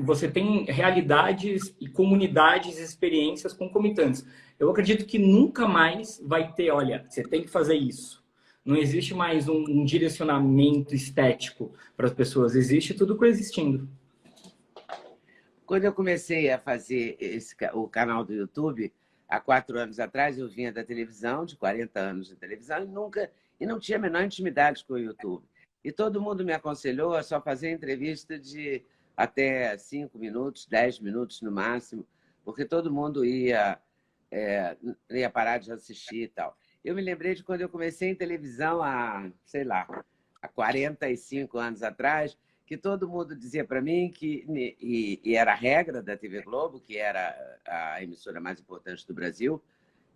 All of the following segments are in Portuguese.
você tem realidades e comunidades e experiências concomitantes. Eu acredito que nunca mais vai ter, olha, você tem que fazer isso. Não existe mais um direcionamento estético para as pessoas. Existe tudo coexistindo. Quando eu comecei a fazer o canal do YouTube, há 4 anos atrás, eu vinha da televisão, de 40 anos de televisão, e não tinha a menor intimidade com o YouTube. E todo mundo me aconselhou a só fazer entrevista de até 5 minutos, 10 minutos no máximo, porque todo mundo ia parar de assistir e tal. Eu me lembrei de quando eu comecei em televisão sei lá, há 45 anos atrás, que todo mundo dizia para mim e era a regra da TV Globo, que era a emissora mais importante do Brasil,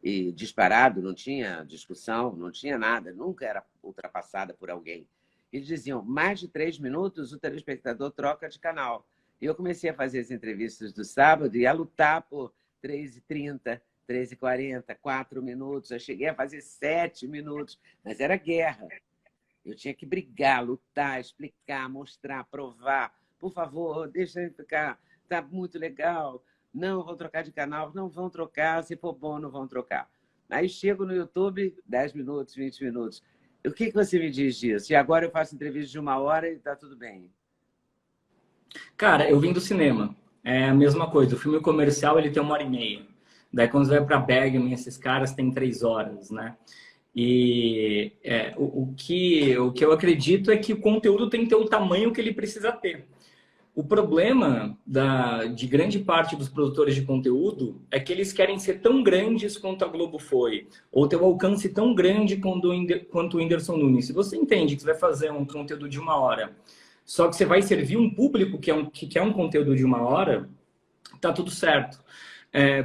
e disparado, não tinha discussão, não tinha nada, nunca era ultrapassada por alguém. Eles diziam, mais de 3 minutos o telespectador troca de canal. E eu comecei a fazer as entrevistas do sábado e a lutar por 3h30, 3h40, 4 minutos. Eu cheguei a fazer 7 minutos, mas era guerra. Eu tinha que brigar, lutar, explicar, mostrar, provar. Por favor, deixa eu ficar, tá muito legal. Não, vão trocar de canal. Não vão trocar, se for bom, não vão trocar. Aí chego no YouTube, 10 minutos, 20 minutos. O que você me diz disso? E agora eu faço entrevista de 1 hora e está tudo bem. Cara, eu vim do cinema. É a mesma coisa. O filme comercial ele tem 1h30. Daí quando você vai para Bergman, esses caras têm 3 horas, né? E o que eu acredito é que o conteúdo tem que ter o tamanho que ele precisa ter. O problema de grande parte dos produtores de conteúdo é que eles querem ser tão grandes quanto a Globo foi, ou ter um alcance tão grande quanto o Whindersson Nunes. Se você entende que você vai fazer um conteúdo de 1 hora, só que você vai servir um público que quer um conteúdo de 1 hora, tá tudo certo.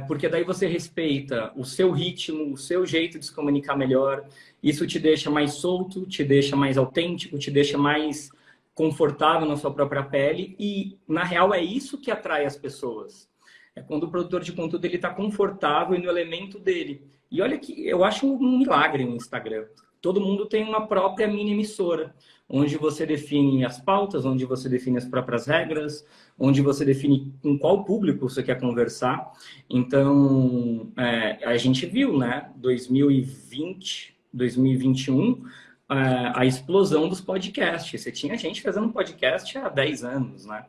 Porque daí você respeita o seu ritmo, o seu jeito de se comunicar melhor. Isso te deixa mais solto, te deixa mais autêntico, te deixa mais confortável na sua própria pele. E, na real, é isso que atrai as pessoas. É quando o produtor de conteúdo está confortável no elemento dele. E olha que eu acho um milagre no Instagram. Todo mundo tem uma própria mini emissora, onde você define as pautas, onde você define as próprias regras, onde você define com qual público você quer conversar. Então, a gente viu, né, 2020, 2021, a explosão dos podcasts. Você tinha gente fazendo podcast há 10 anos, né?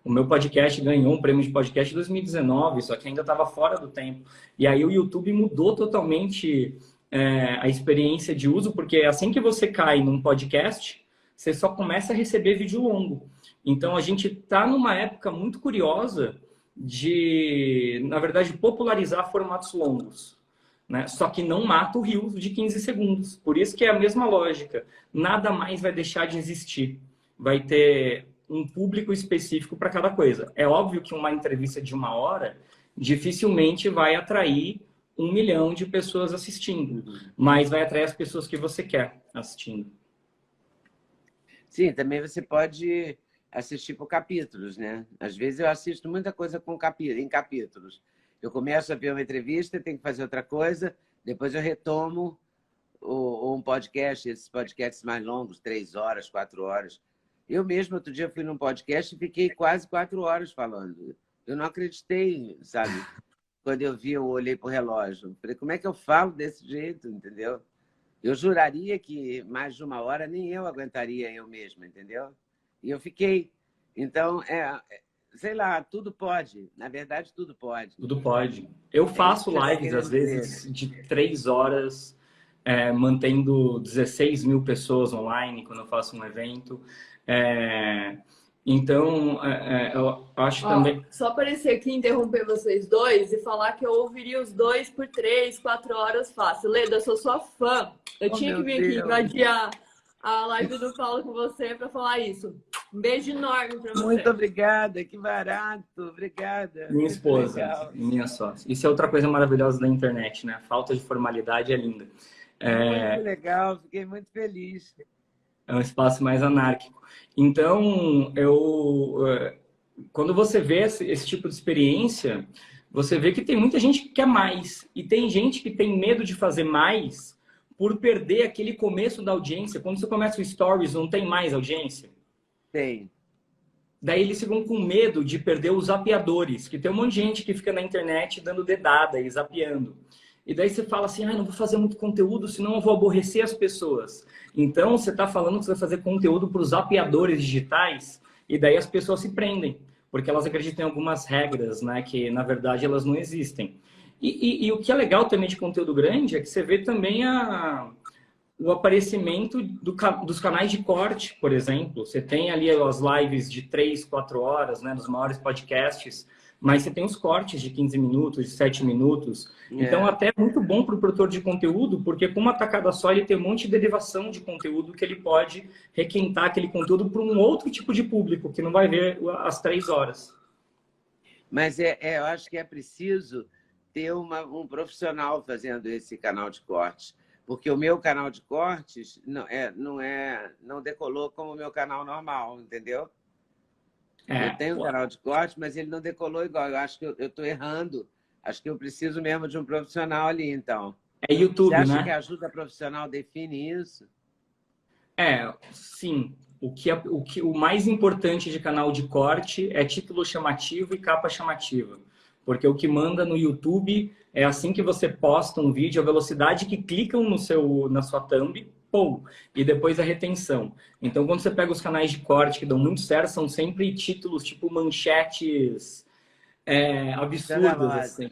O meu podcast ganhou um prêmio de podcast em 2019, só que ainda estava fora do tempo. E aí o YouTube mudou totalmente a experiência de uso, porque assim que você cai num podcast, você só começa a receber vídeo longo. Então, a gente está numa época muito curiosa de, na verdade, popularizar formatos longos, né? Só que não mata o Reels de 15 segundos. Por isso que é a mesma lógica. Nada mais vai deixar de existir. Vai ter um público específico para cada coisa. É óbvio que uma entrevista de 1 hora dificilmente vai atrair 1 milhão de pessoas assistindo, mas vai atrair as pessoas que você quer assistindo. Sim, também você pode assistir por capítulos, né? Às vezes eu assisto muita coisa em capítulos. Eu começo a ver uma entrevista, tenho que fazer outra coisa, depois eu retomo um podcast, esses podcasts mais longos, 3 horas, 4 horas. Eu mesmo, outro dia, fui num podcast e fiquei quase 4 horas falando. Eu não acreditei, sabe? Quando eu olhei para o relógio. Falei, como é que eu falo desse jeito, entendeu? Eu juraria que mais de 1 hora nem eu aguentaria eu mesma, entendeu? E eu fiquei. Então, sei lá, tudo pode. Na verdade, tudo pode. Tudo pode. Eu faço lives, às vezes, de 3 horas, mantendo 16 mil pessoas online quando eu faço um evento. Então, eu acho também... Só aparecer aqui, interromper vocês dois e falar que eu ouviria os dois por 3, 4 horas fácil. Leda, eu sou sua fã. Eu tinha que vir aqui invadir a live do Paulo com você para falar isso. Um beijo enorme para você. Muito obrigada, que barato. Obrigada. Minha esposa, minha sócia. Isso é outra coisa maravilhosa da internet, né? A falta de formalidade é linda. Muito legal, fiquei muito feliz. É um espaço mais anárquico. Então, quando você vê esse tipo de experiência, você vê que tem muita gente que quer mais. E tem gente que tem medo de fazer mais por perder aquele começo da audiência. Quando você começa o Stories, não tem mais audiência? Tem. Daí eles ficam com medo de perder os zapeadores, que tem um monte de gente que fica na internet dando dedada e zapeando. E daí você fala assim, não vou fazer muito conteúdo, senão eu vou aborrecer as pessoas. Então você está falando que você vai fazer conteúdo para os zapeadores digitais, e daí as pessoas se prendem, porque elas acreditam em algumas regras, né, que na verdade elas não existem. E o que é legal também de conteúdo grande é que você vê também o aparecimento dos canais de corte, por exemplo. Você tem ali as lives de 3, 4 horas, né, nos maiores podcasts, mas você tem os cortes de 15 minutos, de 7 minutos. Então, até é muito bom para o produtor de conteúdo, porque com uma tacada só, ele tem um monte de derivação de conteúdo que ele pode requentar aquele conteúdo para um outro tipo de público, que não vai ver as 3 horas. Mas eu acho que é preciso ter um profissional fazendo esse canal de cortes. Porque o meu canal de cortes não decolou como o meu canal normal, entendeu? Eu tenho um canal de cortes, mas ele não decolou igual. Eu acho que eu estou errando. Acho que eu preciso mesmo de um profissional ali, então. É YouTube, né? Você acha que a ajuda profissional define isso? Sim. O mais importante de canal de corte é título chamativo e capa chamativa. Porque o que manda no YouTube é assim que você posta um vídeo, a velocidade que clicam na sua thumb, pum, e depois a retenção. Então, quando você pega os canais de corte que dão muito certo, são sempre títulos tipo manchetes absurdas, assim.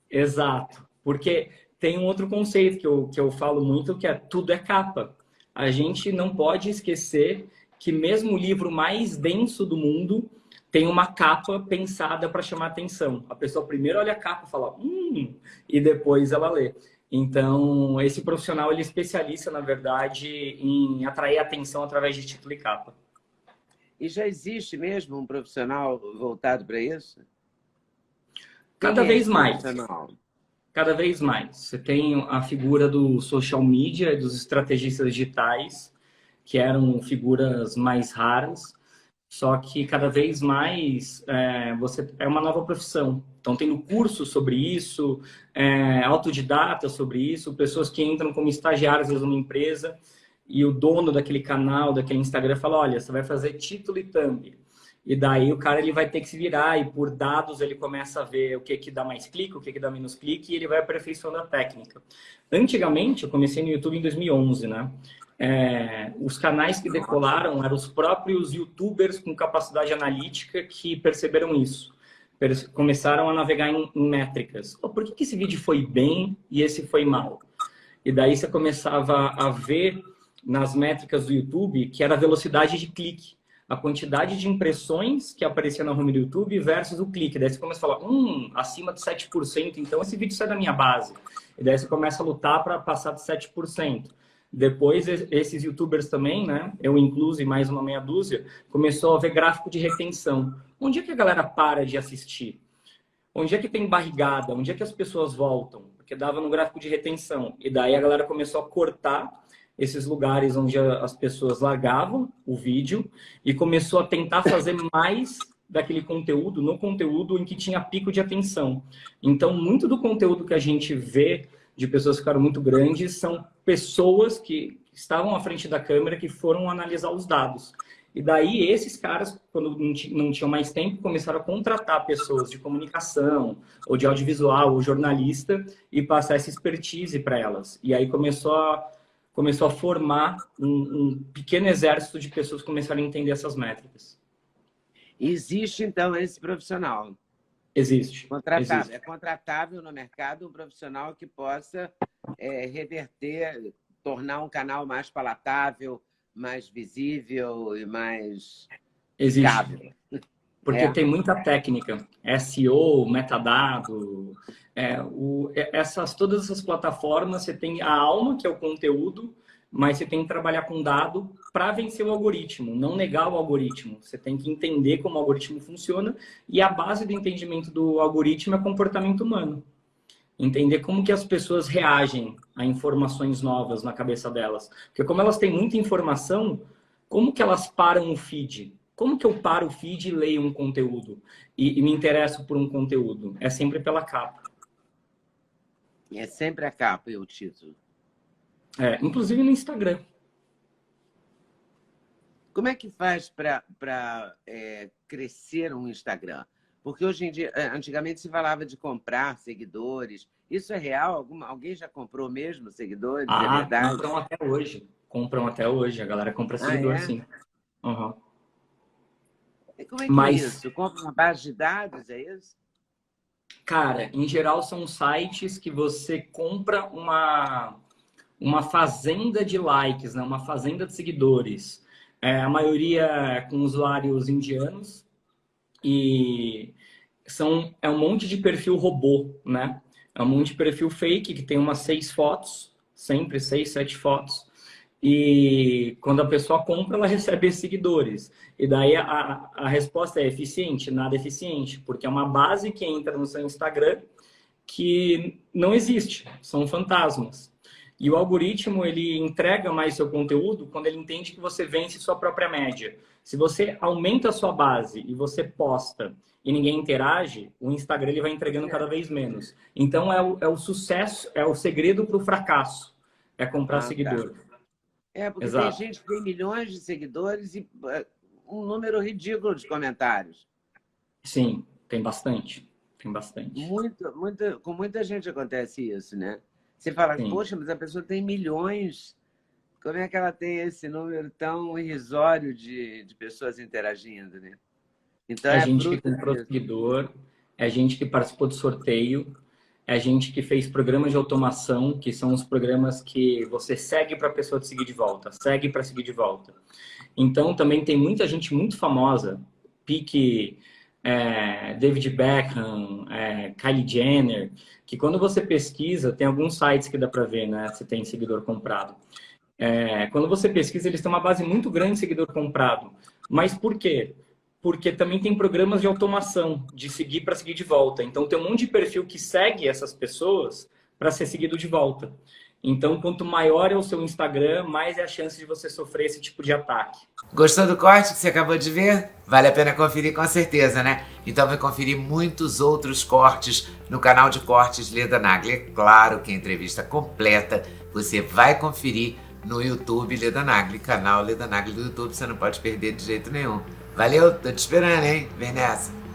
Exato. Porque tem um outro conceito que eu falo muito, que é tudo é capa. A gente não pode esquecer que mesmo o livro mais denso do mundo tem uma capa pensada para chamar atenção. A pessoa primeiro olha a capa e fala, e depois ela lê. Então, esse profissional, ele é especialista, na verdade, em atrair atenção através de título e capa. E já existe mesmo um profissional voltado para isso? Cada vez mais. Cada vez mais. Você tem a figura do social media, dos estrategistas digitais, que eram figuras mais raras, só que cada vez mais é uma nova profissão. Então, tendo cursos sobre isso, autodidata sobre isso, pessoas que entram como estagiários numa empresa e o dono daquele canal, daquele Instagram, fala, olha, você vai fazer título e thumb. E daí o cara ele vai ter que se virar e por dados ele começa a ver o que dá mais clique, o que dá menos clique e ele vai aperfeiçoando a técnica. Antigamente, eu comecei no YouTube em 2011, né? Os canais que decolaram eram os próprios YouTubers com capacidade analítica que perceberam isso. Começaram a navegar em métricas. Por que esse vídeo foi bem e esse foi mal? E daí você começava a ver nas métricas do YouTube que era a velocidade de clique. A quantidade de impressões que aparecia na home do YouTube versus o clique. Daí você começa a falar, acima de 7%, então esse vídeo sai da minha base. E daí você começa a lutar para passar de 7%. Depois, esses youtubers também, né? Eu incluso e mais uma meia dúzia, começou a ver gráfico de retenção. Onde é que a galera para de assistir? Onde é que tem barrigada? Onde é que as pessoas voltam? Porque dava no gráfico de retenção. E daí a galera começou a cortar esses lugares onde as pessoas largavam o vídeo e começou a tentar fazer mais daquele conteúdo no conteúdo em que tinha pico de atenção. Então, muito do conteúdo que a gente vê de pessoas que ficaram muito grandes são pessoas que estavam à frente da câmera que foram analisar os dados. E daí esses caras, quando não tinham mais tempo, começaram a contratar pessoas de comunicação, ou de audiovisual, ou jornalista, e passar essa expertise para elas. E aí começou a formar um pequeno exército de pessoas que começaram a entender essas métricas. Existe, então, esse profissional? Existe. Contratável. Existe. É contratável no mercado um profissional que possa reverter, tornar um canal mais palatável, mais visível e mais Existe. Porque tem muita técnica. SEO, metadado. Todas essas plataformas, você tem a alma, que é o conteúdo, mas você tem que trabalhar com dado para vencer o algoritmo, não negar o algoritmo. Você tem que entender como o algoritmo funciona e a base do entendimento do algoritmo é comportamento humano. Entender como que as pessoas reagem a informações novas na cabeça delas. Porque como elas têm muita informação, como que elas param o feed? Como que eu paro o feed e leio um conteúdo? E me interesso por um conteúdo? É sempre pela capa. É sempre a capa e o título. Inclusive no Instagram. Como é que faz para crescer um Instagram? Porque hoje em dia, antigamente se falava de comprar seguidores. Isso é real? Alguém já comprou mesmo seguidores? É Ah, verdade? compram até hoje. Compram até hoje. A galera compra Ah, seguidor, é? sim. Uhum. E como é que é Mas, isso? Compra uma base de dados, é isso? cara, em geral são sites que você compra uma fazenda de likes, né? Uma fazenda de seguidores. A maioria é com usuários indianos e é um monte de perfil robô, né? É um monte de perfil fake que tem umas 6 fotos, sempre 6, 7 fotos. E quando a pessoa compra, ela recebe seguidores. E daí a resposta é eficiente? Nada eficiente, porque é uma base que entra no seu Instagram que não existe, são fantasmas. E o algoritmo, ele entrega mais seu conteúdo quando ele entende que você vence sua própria média. Se você aumenta a sua base e você posta e ninguém interage, o Instagram ele vai entregando cada vez menos. Então é o sucesso, é o segredo para o fracasso, é comprar Ah, tá. seguidor. Porque tem Exato. gente que tem milhões de seguidores e um número ridículo de comentários. Sim, tem bastante. Tem bastante. Com muita gente acontece isso, né? Você fala, Sim. poxa, mas a pessoa tem milhões. Como é que ela tem esse número tão irrisório de pessoas interagindo, né? Então É é gente que fruto comprou disso. seguidor, é gente que participou de sorteio, é gente que fez programas de automação, que são os programas que você segue para a pessoa te seguir de volta, segue para seguir de volta. Então também tem muita gente muito famosa, pique David Beckham, Kylie Jenner, que quando você pesquisa, tem alguns sites que dá para ver, né? Se tem seguidor comprado. Quando você pesquisa, eles têm uma base muito grande de seguidor comprado. Mas por quê? Porque também tem programas de automação, de seguir para seguir de volta. Então, tem um monte de perfil que segue essas pessoas para ser seguido de volta. Então, quanto maior é o seu Instagram, mais é a chance de você sofrer esse tipo de ataque. Gostou do corte que você acabou de ver? Vale a pena conferir com certeza, né? Então vai conferir muitos outros cortes no canal de cortes Leda Nagli. É claro que a entrevista completa você vai conferir no YouTube Leda Nagli, canal Leda Nagli do YouTube, você não pode perder de jeito nenhum. Valeu, tô te esperando, hein? Vem nessa!